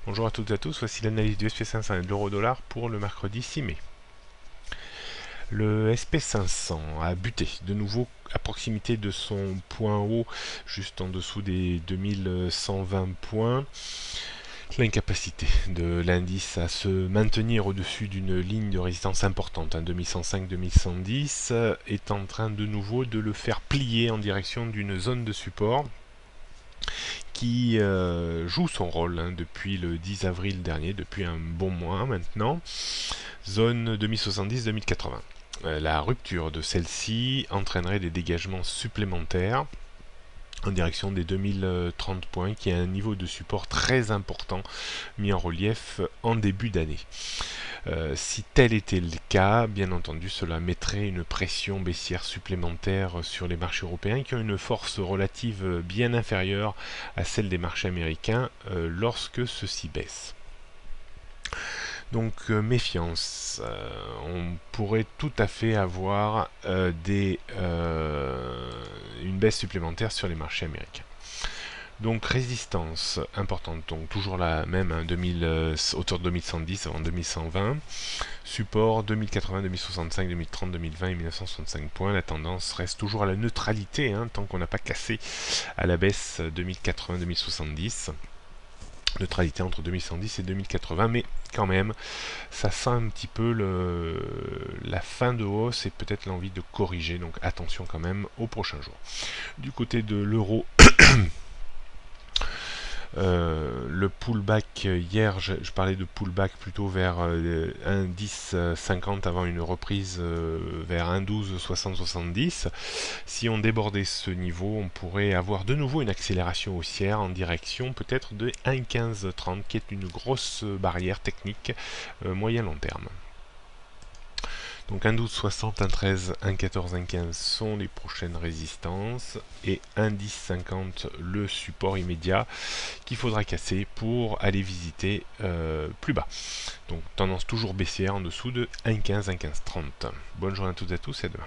Bonjour à toutes et à tous, voici l'analyse du SP500 et de l'euro-dollar pour le mercredi 6 mai. Le SP500 a buté de nouveau à proximité de son point haut, juste en dessous des 2120 points. L'incapacité de l'indice à se maintenir au-dessus d'une ligne de résistance importante, 2105-2110, est en train de nouveau de le faire plier en direction d'une zone de support qui joue son rôle depuis le 10 avril dernier, depuis un bon mois maintenant, zone 2070-2080. La rupture de celle-ci entraînerait des dégagements supplémentaires en direction des 2030 points, qui est un niveau de support très important mis en relief en début d'année. Si tel était le cas, bien entendu, cela mettrait une pression baissière supplémentaire sur les marchés européens qui ont une force relative bien inférieure à celle des marchés américains lorsque ceux-ci baissent. Donc méfiance, on pourrait tout à fait avoir une baisse supplémentaire sur les marchés américains. Donc résistance importante, donc toujours la même, hein, autour de 2110 avant 2120. Support 2080, 2065, 2030, 2020 et 1965 points. La tendance reste toujours à la neutralité, hein, tant qu'on n'a pas cassé à la baisse 2080, 2070. Neutralité entre 2110 et 2080, mais quand même, ça sent un petit peu la fin de hausse et peut-être l'envie de corriger, donc attention quand même aux prochains jours. Du côté de l'euro, le pullback hier, je parlais de pullback plutôt vers 1,1050 avant une reprise vers 1,1260-70. Si on débordait ce niveau, on pourrait avoir de nouveau une accélération haussière en direction peut-être de 1,1530, qui est une grosse barrière technique moyen-long terme. Donc 1,1260, 1,13, 1,14, 1,15 sont les prochaines résistances et 1,1050 le support immédiat qu'il faudra casser pour aller visiter plus bas. Donc tendance toujours baissière en dessous de 1,15, 1,1530. Bonne journée à toutes et à tous et à demain.